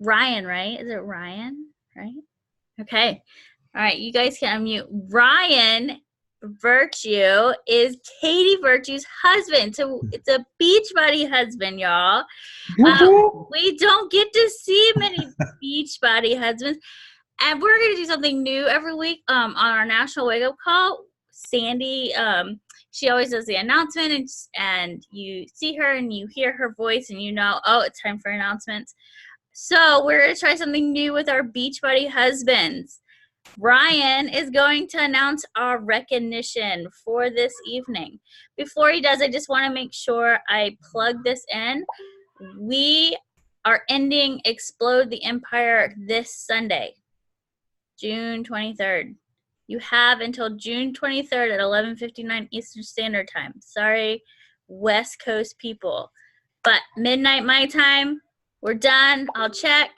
Ryan, right? Is it Ryan? Right? Okay. All right. You guys can unmute. Ryan Virtue is Katie Virtue's husband. So it's a Beachbody husband, y'all. We don't get to see many Beachbody husbands. And we're going to do something new every week on our National Wake Up Call. Sandy, she always does the announcement, and you see her and you hear her voice and you know, oh, it's time for announcements. So we're going to try something new with our Beachbody husbands. Ryan is going to announce our recognition for this evening. Before he does, I just want to make sure I plug this in. We are ending Explode the Empire this Sunday, June 23rd. You have until June 23rd at 11:59 Eastern Standard Time. Sorry, West Coast people. But midnight my time, we're done. I'll check,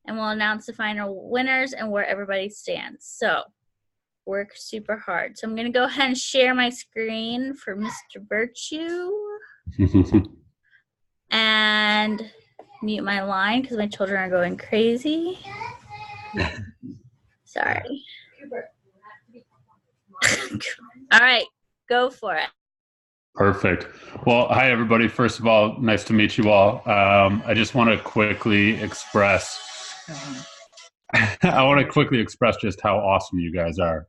and we'll announce the final winners and where everybody stands. So work super hard. So I'm going to go ahead and share my screen for Mr. Virtue. And mute my line because my children are going crazy. Sorry. All right, go for it. Perfect. Well, hi, everybody. First of all, nice to meet you all. I just want to quickly express, just how awesome you guys are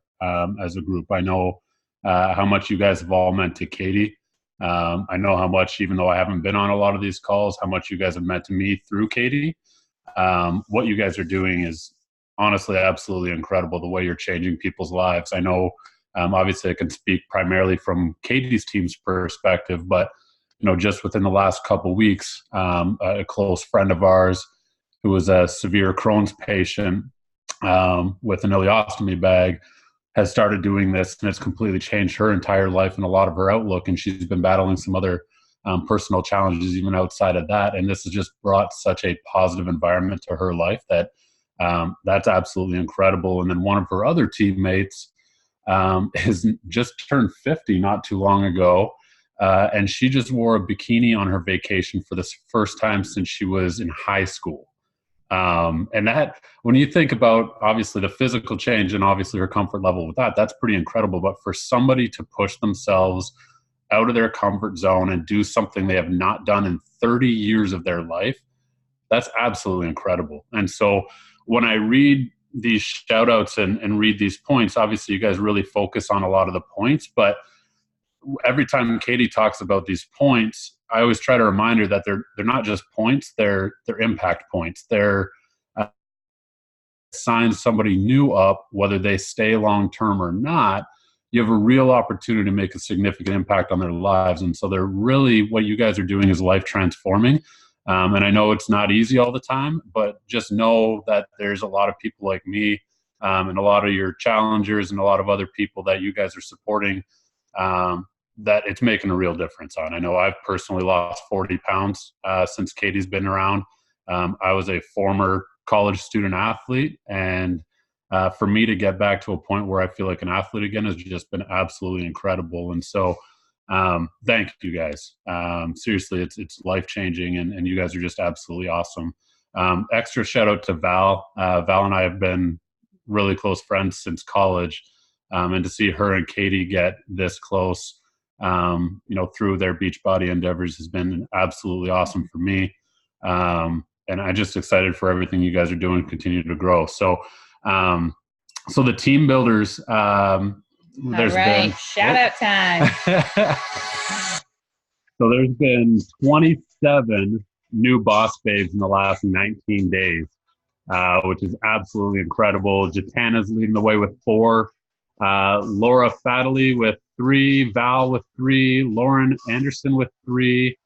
as a group. I know how much you guys have all meant to Katie. I know how much, even though I haven't been on a lot of these calls, how much you guys have meant to me through Katie. What you guys are doing is honestly absolutely incredible, the way you're changing people's lives. I know, obviously I can speak primarily from Katie's team's perspective, but just within the last couple of weeks, a close friend of ours who was a severe Crohn's patient with an ileostomy bag has started doing this, and it's completely changed her entire life and a lot of her outlook. And she's been battling some other personal challenges even outside of that. And this has just brought such a positive environment to her life that that's absolutely incredible. And then one of her other teammates has just turned 50 not too long ago. And she just wore a bikini on her vacation for the first time since she was in high school. And that, when you think about obviously the physical change and obviously her comfort level with that, that's pretty incredible. But for somebody to push themselves out of their comfort zone and do something they have not done in 30 years of their life, that's absolutely incredible. And so when I read these shout outs and read these points, obviously you guys really focus on a lot of the points, but every time Katie talks about these points, I always try to remind her that they're not just points, they're impact points. They're sign somebody new up, whether they stay long term or not. You have a real opportunity to make a significant impact on their lives. And so they're really, what you guys are doing is life transforming. And I know it's not easy all the time, but just know that there's a lot of people like me and a lot of your challengers and a lot of other people that you guys are supporting that it's making a real difference on. I know I've personally lost 40 pounds since Katie's been around. I was a former college student athlete, and for me to get back to a point where I feel like an athlete again has just been absolutely incredible. And so thank you guys. Seriously, it's life-changing, and you guys are just absolutely awesome. Extra shout out to Val. Val and I have been really close friends since college, and to see her and Katie get this close, through their Beachbody endeavors has been absolutely awesome for me. And I'm just excited for everything you guys are doing to continue to grow. So, so the team builders, there's been shout out time. So there's been 27 new boss babes in the last 19 days, which is absolutely incredible. Jatana's leading the way with 4, Laura Fadley with 3, Val with 3, Lauren Anderson with 3,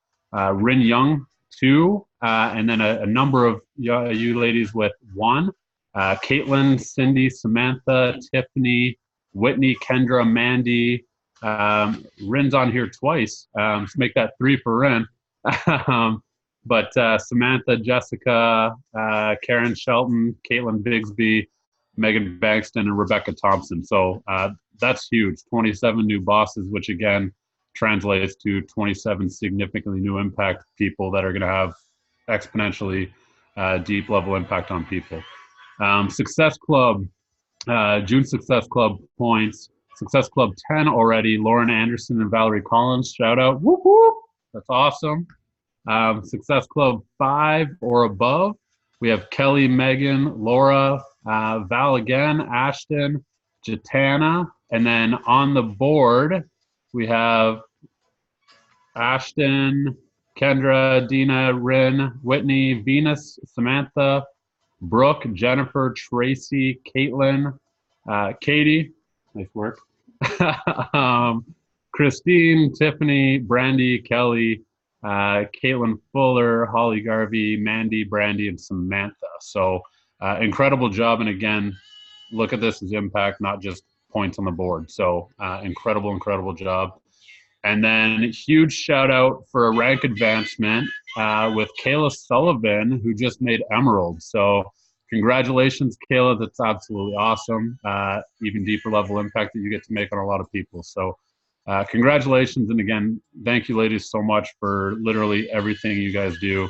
Rin Young 2, and then a number of you ladies with 1. Caitlin, Cindy, Samantha, Tiffany, Whitney, Kendra, Mandy. Rin's on here twice. Let's make that 3 for Rin. But Samantha, Jessica, Karen Shelton, Caitlin Bigsby, Megan Bankston, and Rebecca Thompson. So that's huge. 27 new bosses, which again translates to 27 significantly new impact people that are going to have exponentially deep level impact on people. Success Club, June Success Club points. Success Club 10 already. Lauren Anderson and Valerie Collins, shout out. Whoop, whoop. That's awesome. Success Club 5 or above. We have Kelly, Megan, Laura, Val again, Ashton, Jatana. And then on the board, we have Ashton, Kendra, Dina, Rin, Whitney, Venus, Samantha, Brooke, Jennifer, Tracy, Caitlin, Katie, nice work, Christine, Tiffany, Brandy, Kelly, Caitlin Fuller, Holly Garvey, Mandy, Brandy, and Samantha. So incredible job. And again, look at this as impact, not just points on the board. So incredible job. And then huge shout out for a rank advancement with Kayla Sullivan, who just made Emerald. So congratulations, Kayla. That's absolutely awesome. Even deeper level impact that you get to make on a lot of people. So congratulations. And again, thank you ladies so much for literally everything you guys do.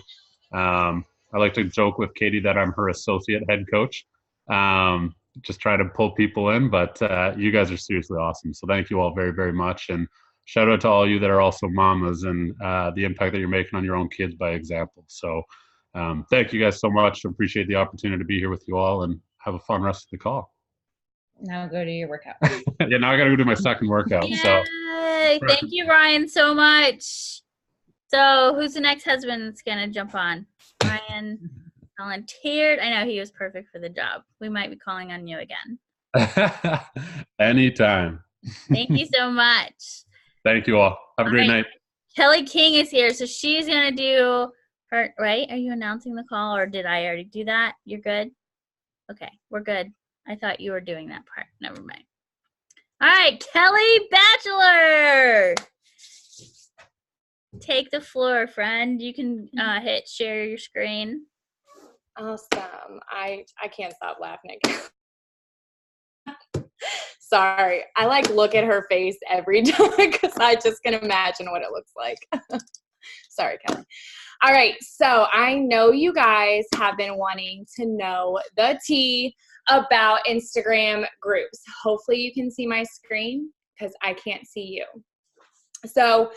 I like to joke with Katie that I'm her associate head coach. Just try to pull people in, but you guys are seriously awesome. So thank you all very, very much. And shout out to all you that are also mamas and the impact that you're making on your own kids by example. So thank you guys so much. Appreciate the opportunity to be here with you all and have a fun rest of the call. Now go to your workout. Yeah, now I got to go do my second workout. Yay! So Thank you, Ryan, so much. So who's the next husband that's going to jump on? Ryan volunteered. I know he was perfect for the job. We might be calling on you again. Anytime. Thank you so much. Thank you all. Have a great night. Kelly King is here, so she's going to do her, right? Are you announcing the call, or did I already do that? You're good? Okay, we're good. I thought you were doing that part. Never mind. All right, Kelly Bachelor. Take the floor, friend. You can hit share your screen. Awesome. I can't stop laughing again. Sorry. I look at her face every time because I just can imagine what it looks like. Sorry, Kelly. All right. So I know you guys have been wanting to know the tea about Instagram groups. Hopefully you can see my screen because I can't see you. So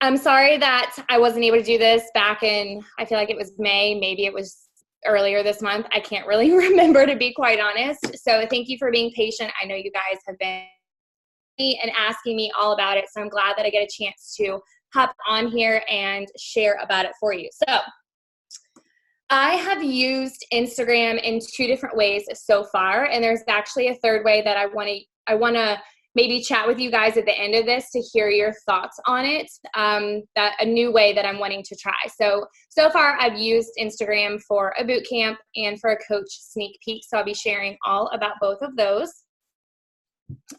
I'm sorry that I wasn't able to do this back in, I feel like it was May, maybe it was earlier this month. I can't really remember, to be quite honest. So thank you for being patient. I know you guys have been and asking me all about it. So I'm glad that I get a chance to hop on here and share about it for you. So I have used Instagram in 2 different ways so far. And there's actually a third way that I want to maybe chat with you guys at the end of this to hear your thoughts on it. That a new way that I'm wanting to try. So far I've used Instagram for a boot camp and for a coach sneak peek. So I'll be sharing all about both of those.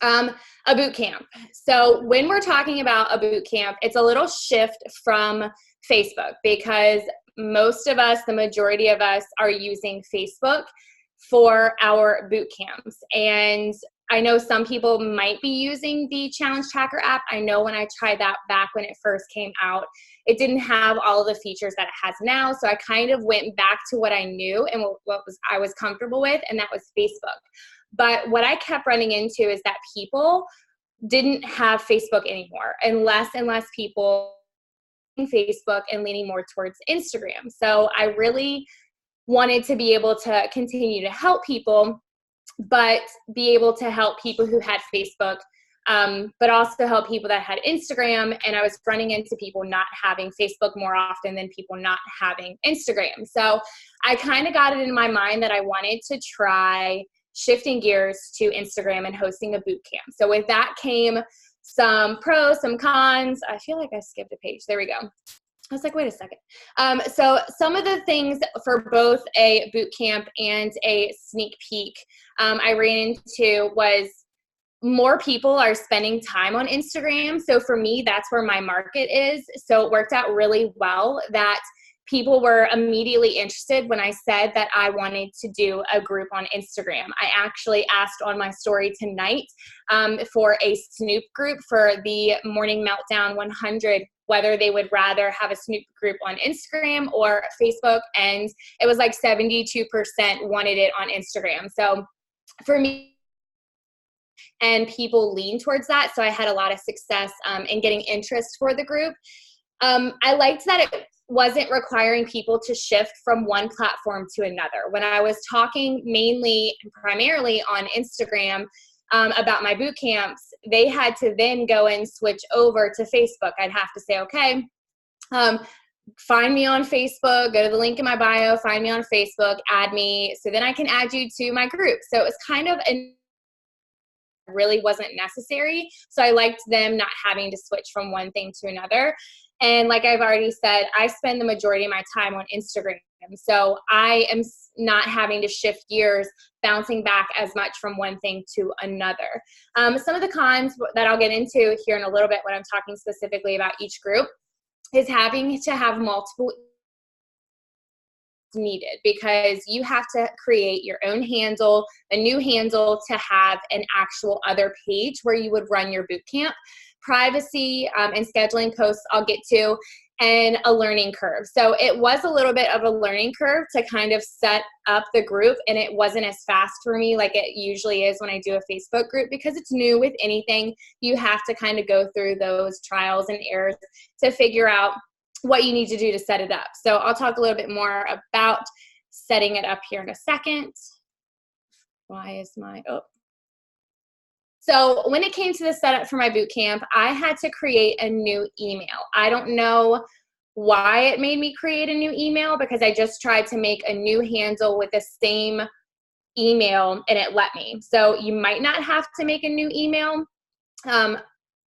A boot camp. So when we're talking about a boot camp, it's a little shift from Facebook because most of us, the majority of us, are using Facebook for our boot camps. And I know some people might be using the Challenge Tracker app. I know when I tried that back when it first came out, it didn't have all of the features that it has now. So I kind of went back to what I knew and I was comfortable with, and that was Facebook. But what I kept running into is that people didn't have Facebook anymore, and less people Facebook and leaning more towards Instagram. So I really wanted to be able to continue to help people, but be able to help people who had Facebook, but also help people that had Instagram. And I was running into people not having Facebook more often than people not having Instagram. So I kind of got it in my mind that I wanted to try shifting gears to Instagram and hosting a boot camp. So with that came some pros, some cons. I feel like I skipped a page. There we go. I was like, wait a second. So some of the things for both a boot camp and a sneak peek I ran into was more people are spending time on Instagram. So for me, that's where my market is. So it worked out really well that people were immediately interested when I said that I wanted to do a group on Instagram. I actually asked on my story tonight for a Snoop group for the Morning Meltdown 100, whether they would rather have a Snoop group on Instagram or Facebook. And it was like 72% wanted it on Instagram. So for me, and people lean towards that. So I had a lot of success in getting interest for the group. I liked that it wasn't requiring people to shift from one platform to another. When I was talking mainly and primarily on Instagram about my boot camps, they had to then go and switch over to Facebook. I'd have to say, okay, find me on Facebook, go to the link in my bio, find me on Facebook, add me, so then I can add you to my group. So it was kind of really wasn't necessary. So I liked them not having to switch from one thing to another. And like I've already said, I spend the majority of my time on Instagram. So I am not having to shift gears, bouncing back as much from one thing to another. Some of the cons that I'll get into here in a little bit when I'm talking specifically about each group is having to have multiple needed, because you have to create your own handle, a new handle to have an actual other page where you would run your boot camp. Privacy and scheduling posts I'll get to, and a learning curve. So it was a little bit of a learning curve to kind of set up the group, and it wasn't as fast for me like it usually is when I do a Facebook group, because it's new with anything. You have to kind of go through those trials and errors to figure out what you need to do to set it up. So I'll talk a little bit more about setting it up here in a second. Why is my, So when it came to the setup for my boot camp, I had to create a new email. I don't know why it made me create a new email, because I just tried to make a new handle with the same email and it let me. So you might not have to make a new email,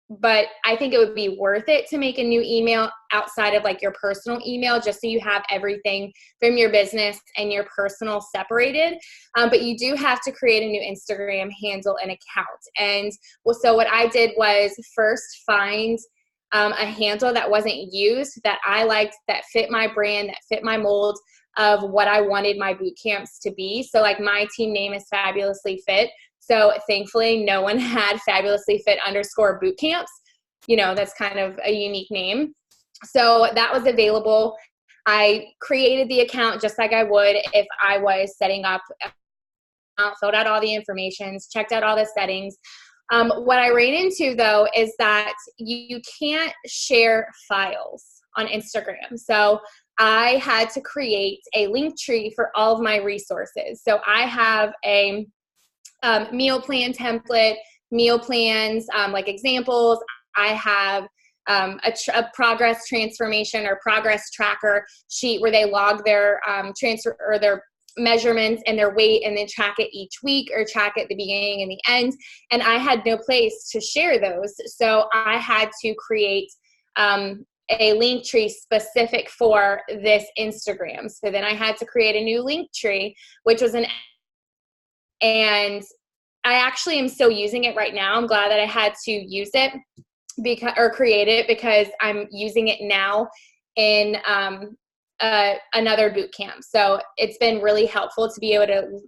but I think it would be worth it to make a new email outside of like your personal email, just so you have everything from your business and your personal separated. But you do have to create a new Instagram handle and account. And so what I did was first find a handle that wasn't used, that I liked, that fit my brand, that fit my mold of what I wanted my boot camps to be. So like my team name is Fabulously Fit. So thankfully, no one had Fabulously Fit _ boot camps. You know, that's kind of a unique name. So that was available. I created the account just like I would if I was setting up, filled out all the information, checked out all the settings. What I ran into, though, is that you can't share files on Instagram. So I had to create a link tree for all of my resources. So I have a meal plan template, meal plans, like examples. I have a progress transformation or progress tracker sheet where they log their transfer or their measurements and their weight, and then track it each week or track it at the beginning and the end. And I had no place to share those. So I had to create a link tree specific for this Instagram. So then I had to create a new link tree, which was and I actually am still using it right now. I'm glad that I had to use it create it, because I'm using it now in another boot camp. So it's been really helpful to be able to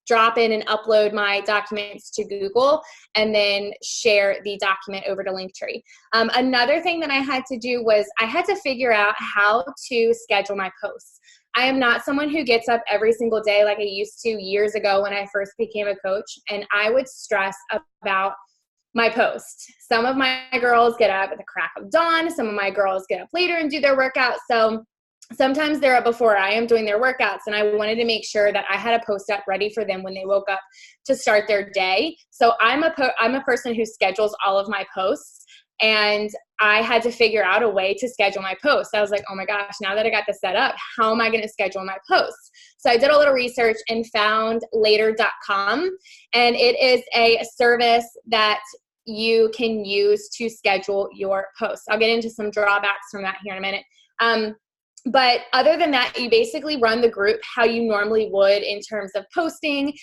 drop in and upload my documents to Google and then share the document over to Linktree. Another thing that I had to do was I had to figure out how to schedule my posts. I am not someone who gets up every single day like I used to years ago when I first became a coach, and I would stress about my post. Some of my girls get up at the crack of dawn. Some of my girls get up later and do their workouts. So sometimes they're up before I am doing their workouts, and I wanted to make sure that I had a post up ready for them when they woke up to start their day. So I'm a person who schedules all of my posts, and I had to figure out a way to schedule my posts. I was like, oh my gosh, now that I got this set up, how am I going to schedule my posts? So I did a little research and found later.com, and it is a service that you can use to schedule your posts. I'll get into some drawbacks from that here in a minute. But other than that, you basically run the group how you normally would in terms of posting,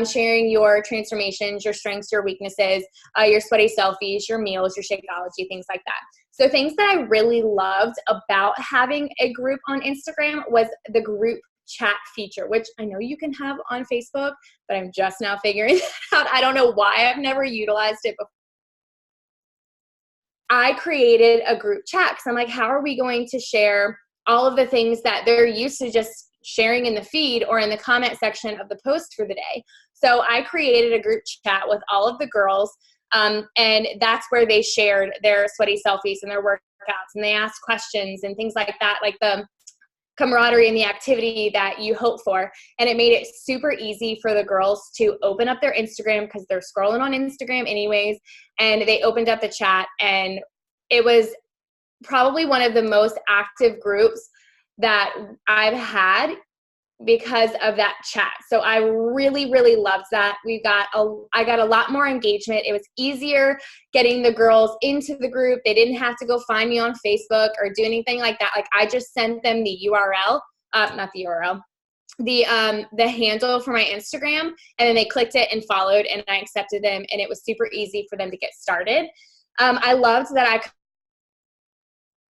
sharing your transformations, your strengths, your weaknesses, your sweaty selfies, your meals, your Shakeology, things like that. So things that I really loved about having a group on Instagram was the group chat feature, which I know you can have on Facebook, but I'm just now figuring that out. I don't know why I've never utilized it before. I created a group chat because I'm like, how are we going to share all of the things that they're used to just sharing in the feed or in the comment section of the post for the day? So I created a group chat with all of the girls, and that's where they shared their sweaty selfies and their workouts, and they asked questions and things like that, like the camaraderie and the activity that you hope for. And it made it super easy for the girls to open up their Instagram because they're scrolling on Instagram anyways. And they opened up the chat, and it was probably one of the most active groups that I've had because of that chat. So I really, really loved that. I got a lot more engagement. It was easier getting the girls into the group. They didn't have to go find me on Facebook or do anything like that. Like, I just sent them the URL, not the URL, the handle for my Instagram, and then they clicked it and followed, and I accepted them, and it was super easy for them to get started. I loved that I could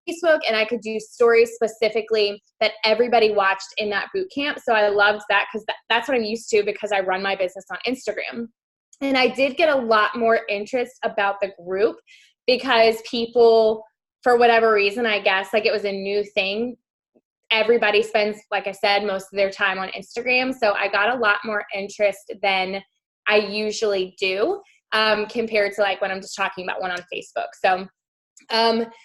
Facebook, and I could do stories specifically that everybody watched in that boot camp. So I loved that because that's what I'm used to because I run my business on Instagram. And I did get a lot more interest about the group because people, for whatever reason, I guess, like, it was a new thing. Everybody spends, like I said, most of their time on Instagram. So I got a lot more interest than I usually do compared to like when I'm just talking about one on Facebook. So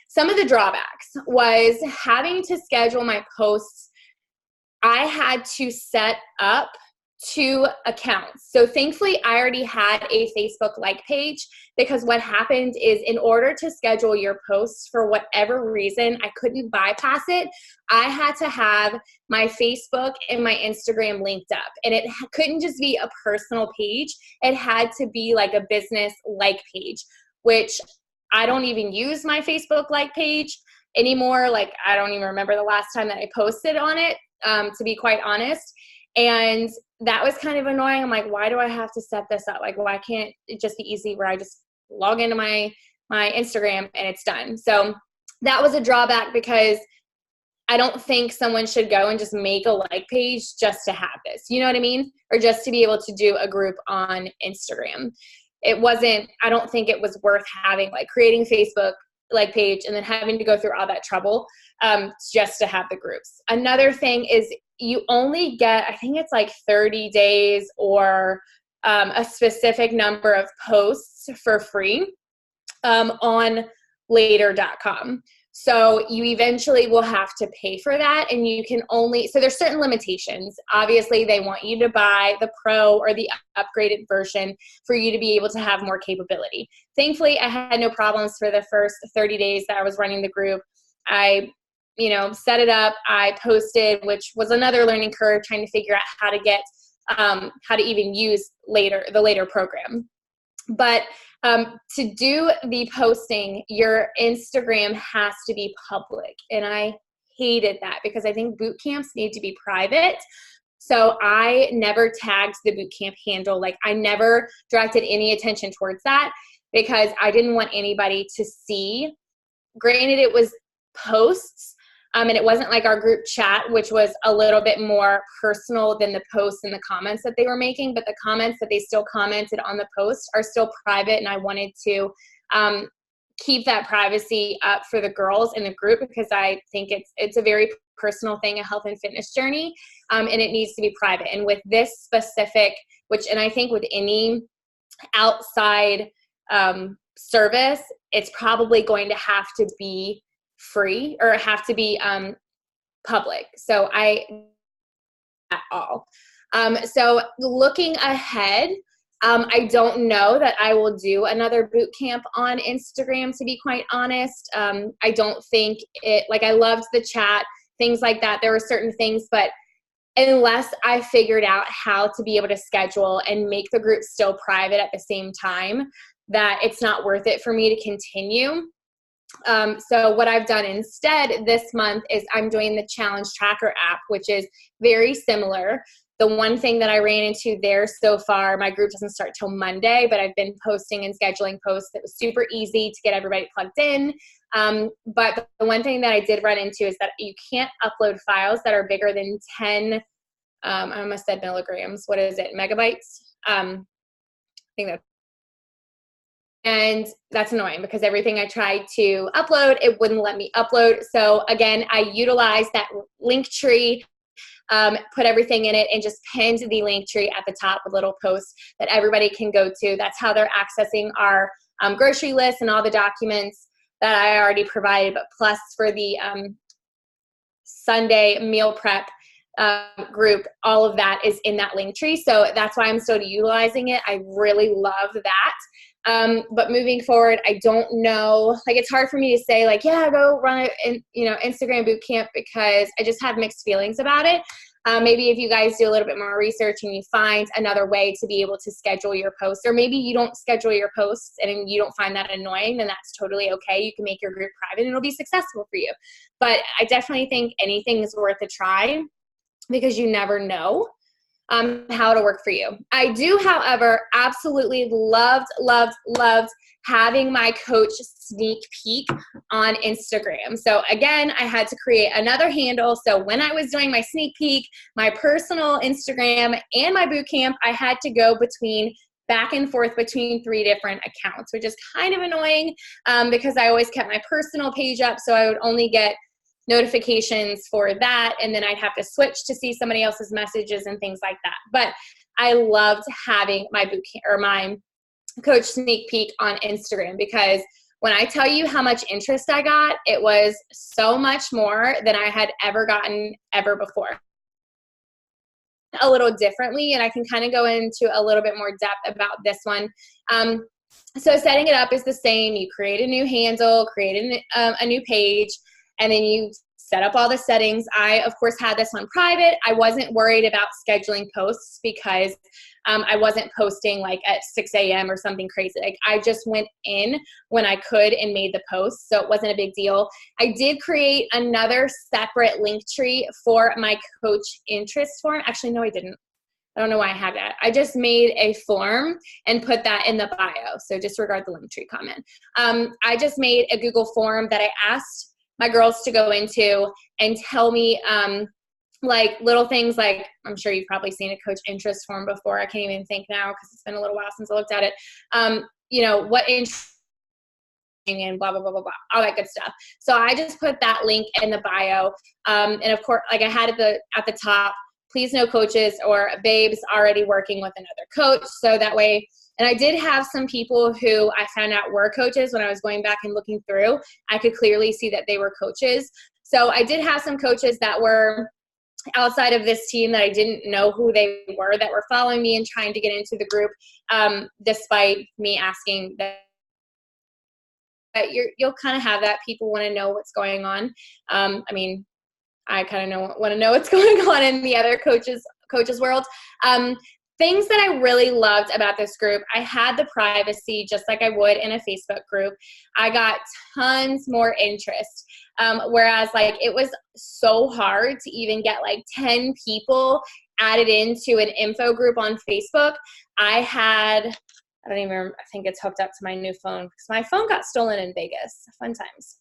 some of the drawbacks was having to schedule my posts. I had to set up 2 accounts. So thankfully I already had a Facebook like page, because what happened is, in order to schedule your posts, for whatever reason, I couldn't bypass it. I had to have my Facebook and my Instagram linked up, and it couldn't just be a personal page. It had to be like a business like page, which I don't even use my Facebook like page anymore. Like, I don't even remember the last time that I posted on it, to be quite honest. And that was kind of annoying. I'm like, why do I have to set this up? Like, why can't it just be easy where I just log into my Instagram and it's done? So that was a drawback, because I don't think someone should go and just make a like page just to have this, you know what I mean? Or just to be able to do a group on Instagram. I don't think it was worth having, like, creating Facebook like page and then having to go through all that trouble just to have the groups. Another thing is, you only get, I think it's like 30 days or a specific number of posts for free on later.com. So you eventually will have to pay for that, and you can only, so there's certain limitations. Obviously, they want you to buy the pro or the upgraded version for you to be able to have more capability. Thankfully, I had no problems for the first 30 days that I was running the group. I set it up, I posted, which was another learning curve, trying to figure out how to get, how to even use the later program. But to do the posting, your Instagram has to be public. And I hated that, because I think boot camps need to be private. So I never tagged the boot camp handle. Like, I never directed any attention towards that, because I didn't want anybody to see. Granted, it was posts, and it wasn't like our group chat, which was a little bit more personal than the posts and the comments that they were making. But the comments that they still commented on the post are still private, and I wanted to keep that privacy up for the girls in the group, because I think it's a very personal thing, a health and fitness journey, and it needs to be private. And with this specific, and I think with any outside service, it's probably going to have to be free, or have to be public. So at all. So looking ahead, I don't know that I will do another boot camp on Instagram, to be quite honest. I don't think I loved the chat, things like that. There were certain things, but unless I figured out how to be able to schedule and make the group still private at the same time, that it's not worth it for me to continue. So what I've done instead this month is I'm doing the challenge tracker app, which is very similar. The one thing that I ran into there so far, my group doesn't start till Monday, but I've been posting and scheduling posts. It was super easy to get everybody plugged in. But the one thing that I did run into is that you can't upload files that are bigger than 10, I almost said milligrams. What is it? Megabytes? I think that's, and that's annoying because everything I tried to upload, it wouldn't let me upload. So again, I utilized that link tree, put everything in it, and just pinned the link tree at the top, a little post that everybody can go to. That's how they're accessing our grocery list and all the documents that I already provided, but plus for the Sunday meal prep group, all of that is in that link tree. So that's why I'm still utilizing it. I really love that. But moving forward, I don't know, like, it's hard for me to say like, yeah, go run an Instagram boot camp, because I just have mixed feelings about it. Maybe if you guys do a little bit more research and you find another way to be able to schedule your posts, or maybe you don't schedule your posts and you don't find that annoying, then that's totally okay. You can make your group private and it'll be successful for you. But I definitely think anything is worth a try, because you never know how it'll work for you. I do, however, absolutely loved having my coach sneak peek on Instagram. So again, I had to create another handle. So when I was doing my sneak peek, my personal Instagram and my boot camp, I had to go back and forth between 3 different accounts, which is kind of annoying because I always kept my personal page up. So I would only get notifications for that, and then I'd have to switch to see somebody else's messages and things like that. But I loved having my boot camp or my coach sneak peek on Instagram, because when I tell you how much interest I got, it was so much more than I had ever gotten ever before. A little differently, and I can kind of go into a little bit more depth about this one. So setting it up is the same. You create a new handle, create a new page, and then you set up all the settings. I, of course, had this one private. I wasn't worried about scheduling posts because I wasn't posting like at 6 a.m. or something crazy. Like, I just went in when I could and made the posts, so it wasn't a big deal. I did create another separate link tree for my coach interest form. Actually, no, I didn't. I don't know why I had that. I just made a form and put that in the bio. So disregard the link tree comment. I just made a Google form that I asked my girls to go into and tell me like little things, like, I'm sure you've probably seen a coach interest form before. I can't even think now because it's been a little while since I looked at it. What interest and blah, blah, blah, blah, blah, all that good stuff. So I just put that link in the bio. And of course, like I had at the top, please no coaches or babes already working with another coach. So that way, and I did have some people who I found out were coaches when I was going back and looking through. I could clearly see that they were coaches. So I did have some coaches that were outside of this team that I didn't know who they were, that were following me and trying to get into the group, despite me asking them. But you'll kind of have that. People want to know what's going on. I kind of want to know what's going on in the other coaches world. Things that I really loved about this group, I had the privacy just like I would in a Facebook group. I got tons more interest. Whereas like it was so hard to even get like 10 people added into an info group on Facebook. I don't even remember, I think it's hooked up to my new phone because my phone got stolen in Vegas. Fun times.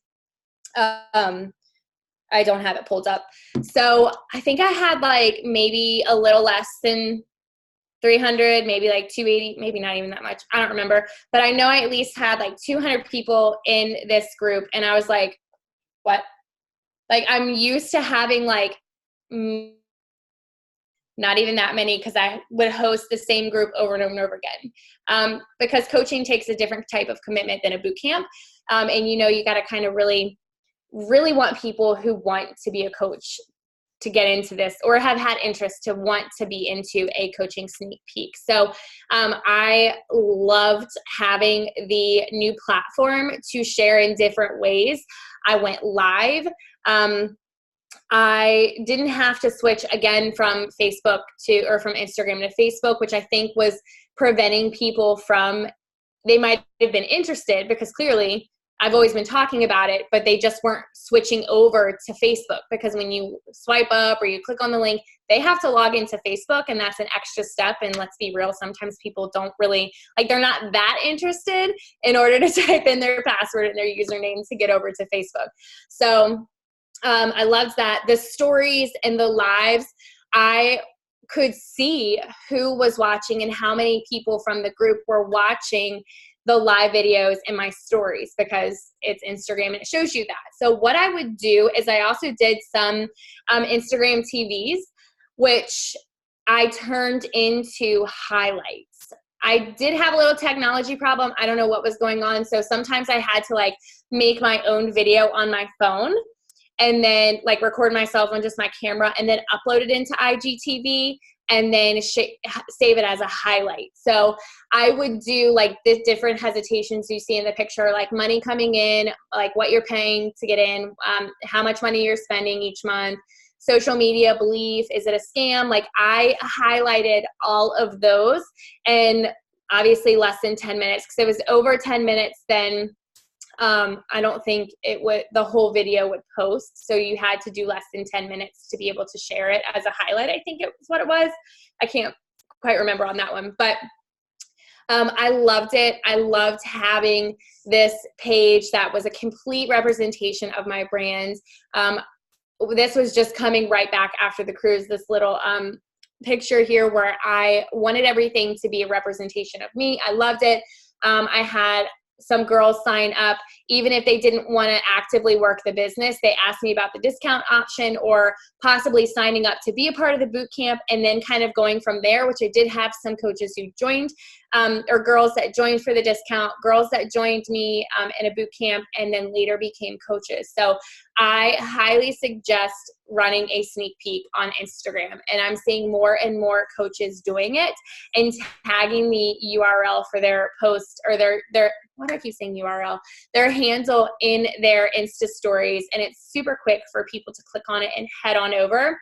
I don't have it pulled up. So I think I had like maybe a little less than 300, maybe like 280, maybe not even that much. I don't remember. But I know I at least had like 200 people in this group. And I was like, what? Like, I'm used to having like not even that many, because I would host the same group over and over and over again. Because coaching takes a different type of commitment than a boot camp. And you got to kind of really want people who want to be a coach to get into this, or have had interest to want to be into a coaching sneak peek. So I loved having the new platform to share in different ways. I went live. I didn't have to switch again from Facebook from Instagram to Facebook, which I think was preventing people from, they might have been interested because clearly I've always been talking about it, but they just weren't switching over to Facebook, because when you swipe up or you click on the link, they have to log into Facebook, and that's an extra step. And let's be real, sometimes people don't really, like, they're not that interested in order to type in their password and their username to get over to Facebook. So I loved that. The stories and the lives, I could see who was watching and how many people from the group were watching the live videos in my stories, because it's Instagram and it shows you that. So what I would do is I also did some Instagram TVs, which I turned into highlights. I did have a little technology problem. I don't know what was going on. So sometimes I had to like make my own video on my phone and then like record myself on just my camera and then upload it into IGTV and then save it as a highlight. So I would do like the different hesitations you see in the picture, like money coming in, like what you're paying to get in, how much money you're spending each month, social media belief, is it a scam? Like I highlighted all of those, and obviously less than 10 minutes, because it was over 10 minutes, then I don't think the whole video would post. So you had to do less than 10 minutes to be able to share it as a highlight. I think it was what it was. I can't quite remember on that one, but I loved it. I loved having this page that was a complete representation of my brand. This was just coming right back after the cruise, this little picture here where I wanted everything to be a representation of me. I loved it. I had some girls sign up, even if they didn't want to actively work the business. They asked me about the discount option or possibly signing up to be a part of the boot camp and then kind of going from there, which I did have some coaches who joined, or girls that joined for the discount, girls that joined me in a boot camp and then later became coaches. So I highly suggest running a sneak peek on Instagram, and I'm seeing more and more coaches doing it and tagging the URL for their post or their why do I keep saying URL? Their handle in their Insta stories, and it's super quick for people to click on it and head on over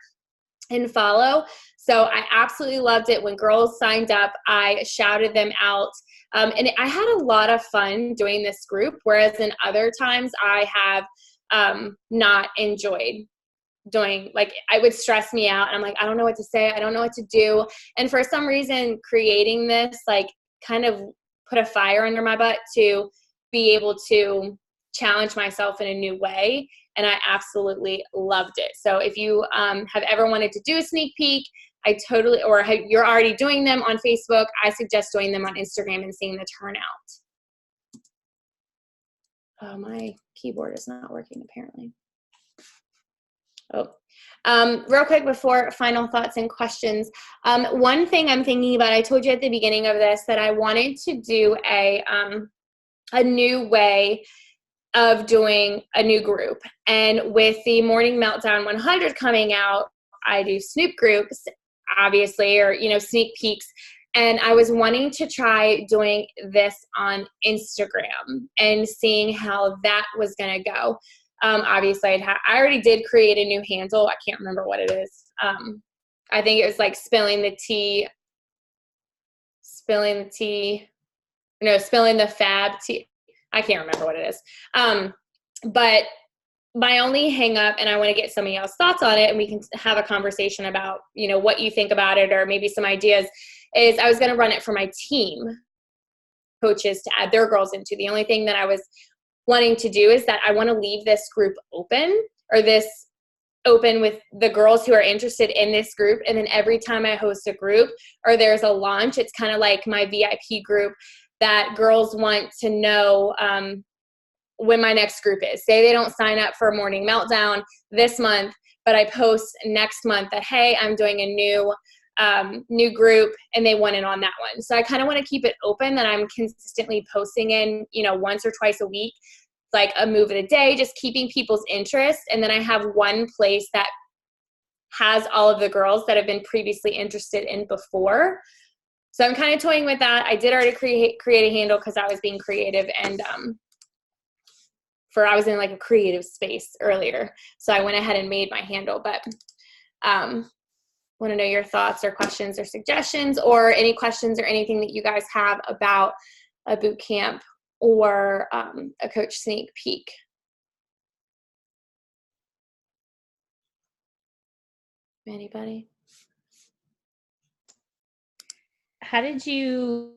and follow. So I absolutely loved it. When girls signed up, I shouted them out. And I had a lot of fun doing this group, whereas in other times I have not enjoyed doing, like, it would stress me out. And I'm like, I don't know what to say. I don't know what to do. And for some reason, creating this, like, kind of put a fire under my butt to be able to challenge myself in a new way. And I absolutely loved it. So if you have ever wanted to do a sneak peek, you're already doing them on Facebook, I suggest doing them on Instagram and seeing the turnout. Oh, my keyboard is not working apparently. Real quick before final thoughts and questions, one thing I'm thinking about, I told you at the beginning of this that I wanted to do a new way of doing a new group. And with the Morning Meltdown 100 coming out, I do Snoop groups, obviously, or, sneak peeks. And I was wanting to try doing this on Instagram and seeing how that was going to go. Obviously, I already did create a new handle. I can't remember what it is. I think it was like spilling the fab tea. I can't remember what it is. But my only hang up, and I want to get some of y'all's thoughts on it, and we can have a conversation about, what you think about it or maybe some ideas, is I was going to run it for my team coaches to add their girls into. The only thing that I was wanting to do is that I want to leave this group open, or this open with the girls who are interested in this group. And then every time I host a group or there's a launch, it's kind of like my VIP group that girls want to know when my next group is. Say they don't sign up for Morning Meltdown this month, but I post next month that, hey, I'm doing a new group, and they want in on that one. So I kind of want to keep it open, that I'm consistently posting in, once or twice a week, like a move of the day, just keeping people's interest. And then I have one place that has all of the girls that have been previously interested in before. So I'm kind of toying with that. I did already create a handle because I was being creative, and I was in like a creative space earlier. So I went ahead and made my handle, but want to know your thoughts or questions or suggestions, or any questions or anything that you guys have about a boot camp or a coach sneak peek? Anybody? How did you,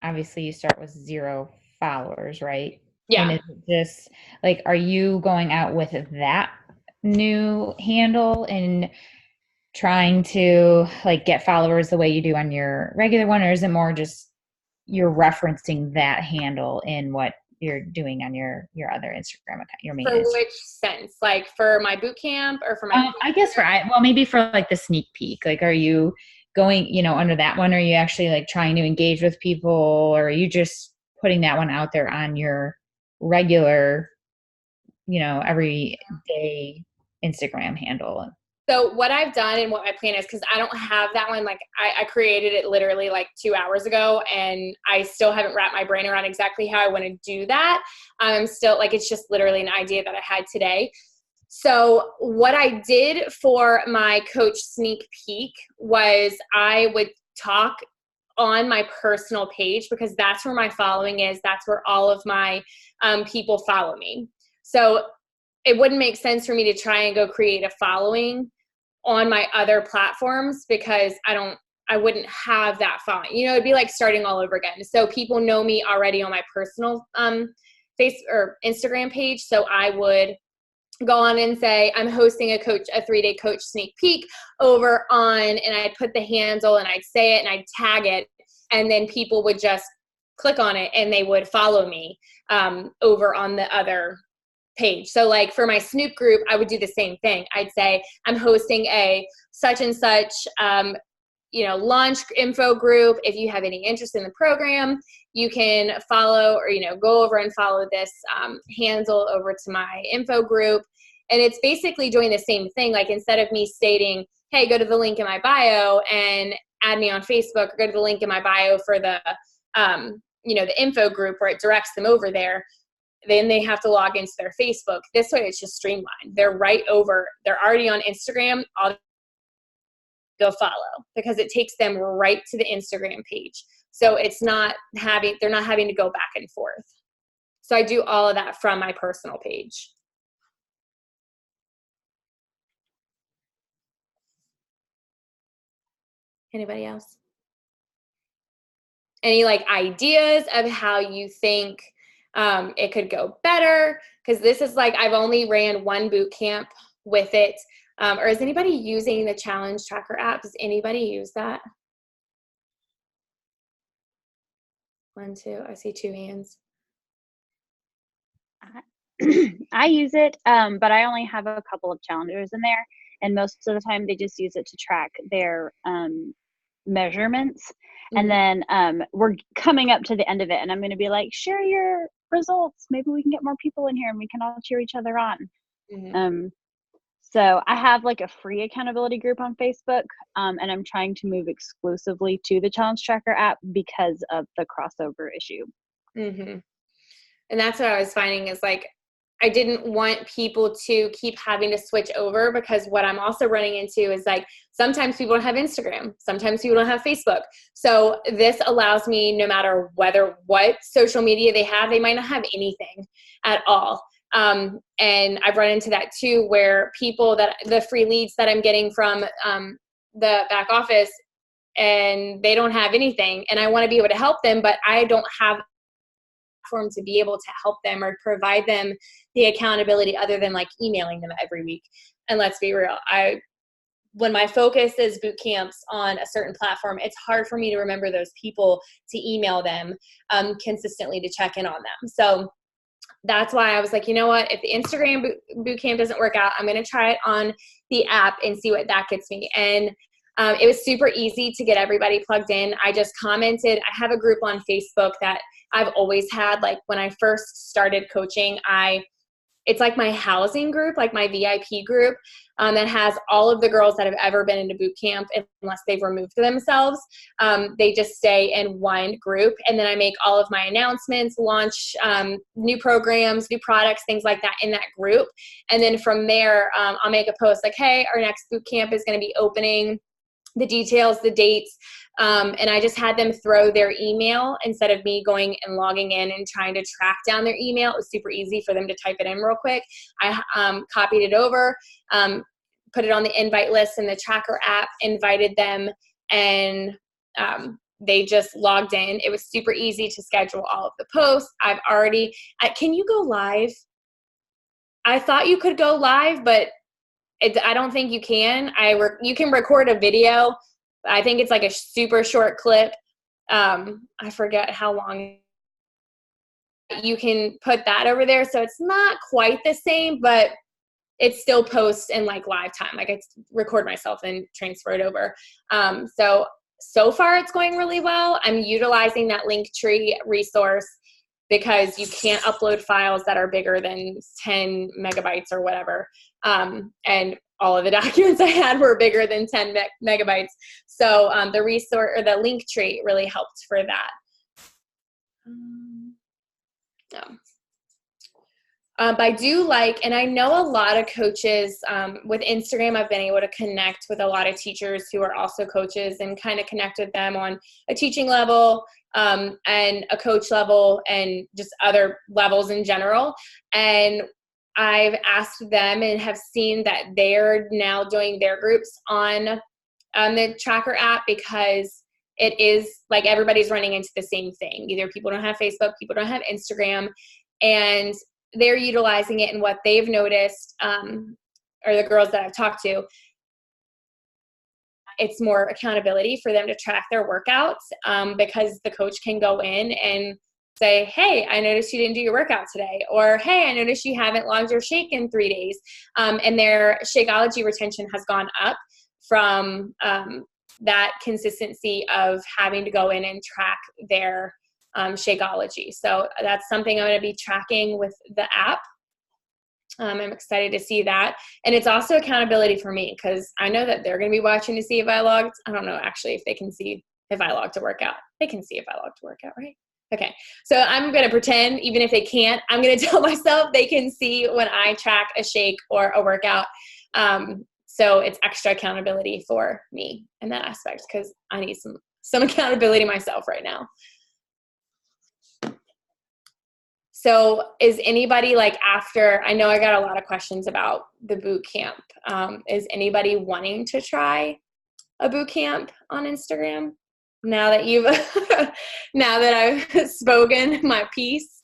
obviously you start with 0 followers, right? Yeah. And is it just like, are you going out with that new handle and trying to like get followers the way you do on your regular one, or is it more just you're referencing that handle in what you're doing on your other Instagram account, your main For Instagram? which sense? Like for my boot camp or for my I guess well, maybe for like the sneak peek. Like, are you going, under that one? Are you actually like trying to engage with people, or are you just putting that one out there on your regular, every day Instagram handle? So what I've done and what my plan is, because I don't have that one, like I created it literally like 2 hours ago, and I still haven't wrapped my brain around exactly how I want to do that. I'm still like, it's just literally an idea that I had today. So what I did for my coach sneak peek was I would talk on my personal page, because that's where my following is. That's where all of my people follow me. So it wouldn't make sense for me to try and go create a following on my other platforms, because I wouldn't have that following. It'd be like starting all over again. So people know me already on my personal face or Instagram page. So I would go on and say, I'm hosting a 3-day coach sneak peek over on, and I'd put the handle and I'd say it and I'd tag it. And then people would just click on it and they would follow me over on the other page. So like for my Snoop group, I would do the same thing. I'd say I'm hosting a such and such, launch info group. If you have any interest in the program, you can follow or, go over and follow this handle over to my info group. And it's basically doing the same thing. Like instead of me stating, hey, go to the link in my bio and add me on Facebook, or go to the link in my bio for the, the info group where it directs them over there. Then they have to log into their Facebook. This way it's just streamlined. They're right over. They're already on Instagram. I'll go follow, because it takes them right to the Instagram page. So they're not having to go back and forth. So I do all of that from my personal page. Anybody else? Any like ideas of how you think it could go better? Because this is like, I've only ran one boot camp with it. Or is anybody using the challenge tracker app? Does anybody use that? 1, 2, I see 2 hands. I use it, but I only have a couple of challengers in there, and most of the time they just use it to track their measurements. Mm-hmm. And then we're coming up to the end of it, and I'm going to be like, share your results. Maybe we can get more people in here and we can all cheer each other on. Mm-hmm. So I have like a free accountability group on Facebook, and I'm trying to move exclusively to the challenge tracker app because of the crossover issue. Mm-hmm. And that's what I was finding is like, I didn't want people to keep having to switch over, because what I'm also running into is like, sometimes people don't have Instagram. Sometimes people don't have Facebook. So this allows me, no matter what social media they have, they might not have anything at all. And I've run into that too, where the free leads that I'm getting from the back office, and they don't have anything, and I want to be able to help them, but I don't have platform to be able to help them or provide them the accountability other than like emailing them every week. And let's be real, when my focus is boot camps on a certain platform, it's hard for me to remember those people, to email them consistently, to check in on them. So that's why I was like, you know what, if the Instagram boot camp doesn't work out, I'm going to try it on the app and see what that gets me. And it was super easy to get everybody plugged in. I just commented. I have a group on Facebook that I've always had. Like when I first started coaching, it's like my housing group, like my VIP group, that has all of the girls that have ever been into boot camp, unless they've removed themselves. They just stay in one group. And then I make all of my announcements, launch new programs, new products, things like that in that group. And then from there, I'll make a post like, hey, our next boot camp is going to be opening the details, the dates. And I just had them throw their email instead of me going and logging in and trying to track down their email. It was super easy for them to type it in real quick. I copied it over, put it on the invite list in the tracker app, invited them, and they just logged in. It was super easy to schedule all of the posts. Can you go live? I thought you could go live, but I don't think you can. You can record a video. I think it's like a super short clip. I forget how long. You can put that over there. So it's not quite the same, but it still posts in like live time. Like I record myself and transfer it over. So far it's going really well. I'm utilizing that Linktree resource because you can't upload files that are bigger than 10 megabytes or whatever. And all of the documents I had were bigger than 10 megabytes. So the resource or the Linktree really helped for that. I do like, and I know a lot of coaches with Instagram, I've been able to connect with a lot of teachers who are also coaches and kind of connect with them on a teaching level and a coach level and just other levels in general. And I've asked them and have seen that they're now doing their groups on the tracker app because it is like everybody's running into the same thing. Either people don't have Facebook, people don't have Instagram, and they're utilizing it. And what they've noticed, or the girls that I've talked to, it's more accountability for them to track their workouts because the coach can go in and say, hey, I noticed you didn't do your workout today. Or, hey, I noticed you haven't logged your shake in 3 days. And their Shakeology retention has gone up from that consistency of having to go in and track their Shakeology. So that's something I'm going to be tracking with the app. I'm excited to see that. And it's also accountability for me because I know that they're going to be watching to see if I logged. I don't know actually if they can see if I logged to workout. They can see if I logged to workout, right? Okay. So I'm going to pretend, even if they can't, I'm going to tell myself they can see when I track a shake or a workout. So it's extra accountability for me in that aspect because I need some accountability myself right now. So is anybody like after, I know I got a lot of questions about the boot camp. Is anybody wanting to try a boot camp on Instagram now that now that I've spoken my piece?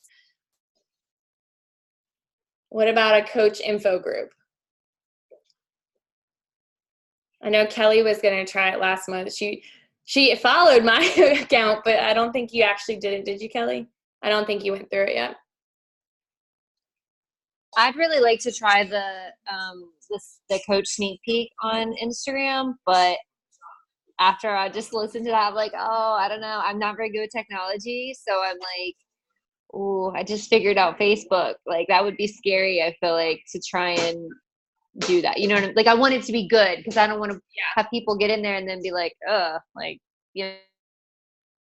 What about a coach info group? I know Kelly was going to try it last month. She followed my account, but I don't think you actually did it. Did you, Kelly? I don't think you went through it yet. I'd really like to try the coach sneak peek on Instagram, but after I just listened to that, I'm like, oh, I don't know. I'm not very good with technology, so I'm like, oh, I just figured out Facebook. Like that would be scary. I feel like to try and do that. You know what I mean? Like I want it to be good because I don't want to have people get in there and then be like, like, you know.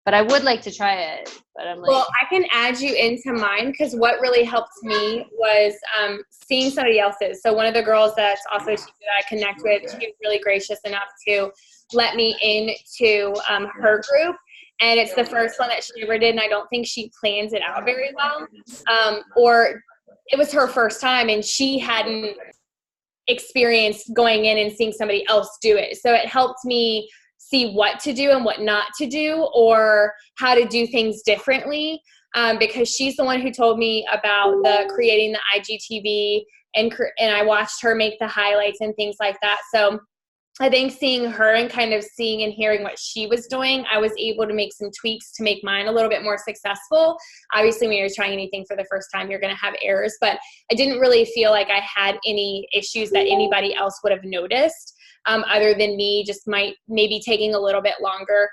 But I would like to try it. But I'm like, well, I can add you into mine because what really helped me was seeing somebody else's. So one of the girls that's also that I connect with, she was really gracious enough to let me into her group. And it's the first one that she ever did, and I don't think she plans it out very well. Or it was her first time, and she hadn't experienced going in and seeing somebody else do it. So it helped me see what to do and what not to do or how to do things differently because she's the one who told me about creating the IGTV and I watched her make the highlights and things like that. So I think seeing her and kind of seeing and hearing what she was doing, I was able to make some tweaks to make mine a little bit more successful. Obviously, when you're trying anything for the first time, you're going to have errors, but I didn't really feel like I had any issues that anybody else would have noticed other than me just maybe taking a little bit longer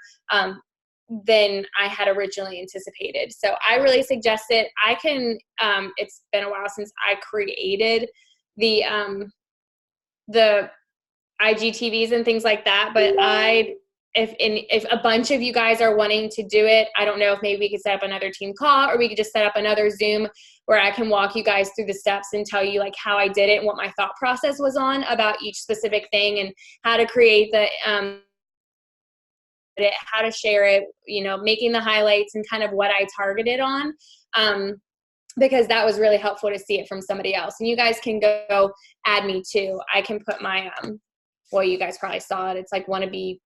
than I had originally anticipated. So I really suggest it. I can, it's been a while since I created the IGTVs and things like that, but if a bunch of you guys are wanting to do it, I don't know if maybe we could set up another team call or we could just set up another Zoom where I can walk you guys through the steps and tell you like how I did it and what my thought process was on about each specific thing and how to create the it, how to share it, you know, making the highlights and kind of what I targeted on. Because that was really helpful to see it from somebody else. And you guys can go add me too. I can put my, well, you guys probably saw it. It's like wannabe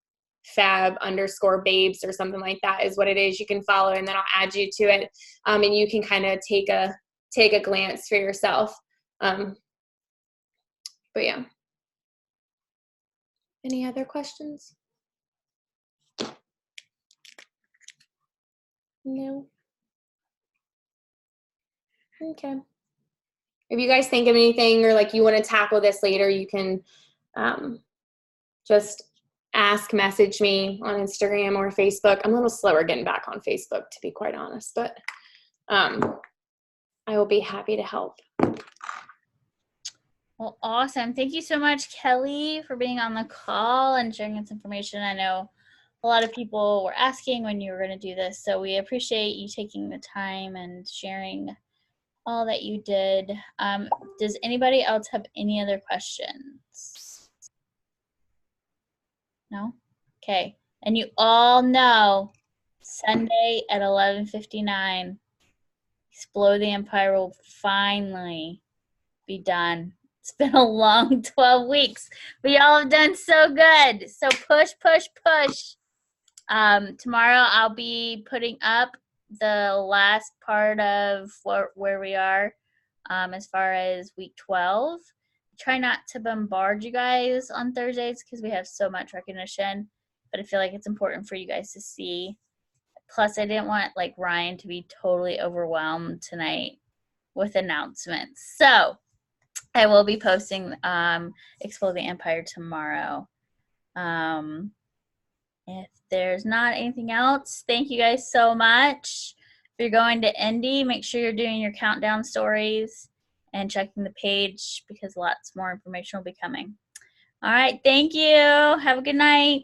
fab_babes or something like that is what it is. You can follow and then I'll add you to it. And you can kind of take a glance for yourself. But yeah. Any other questions? No. Okay. If you guys think of anything or like you want to tackle this later, you can just message me on Instagram or Facebook. I'm a little slower getting back on Facebook, to be quite honest, but I will be happy to help. Well, awesome. Thank you so much, Kelly, for being on the call and sharing this information. I know a lot of people were asking when you were going to do this, so we appreciate you taking the time and sharing all that you did. Does anybody else have any other questions? No? Okay. And you all know Sunday at 11:59, Explode the Empire will finally be done. It's been a long 12 weeks, but y'all have done so good. So push, push, push. Tomorrow I'll be putting up the last part of where we are as far as week 12. Try not to bombard you guys on Thursdays because we have so much recognition, but I feel like it's important for you guys to see. Plus, I didn't want like Ryan to be totally overwhelmed tonight with announcements. So I will be posting Explode the Empire tomorrow. If there's not anything else, thank you guys so much. If you're going to Indy, make sure you're doing your countdown stories and checking the page because lots more information will be coming. All right, thank you. Have a good night.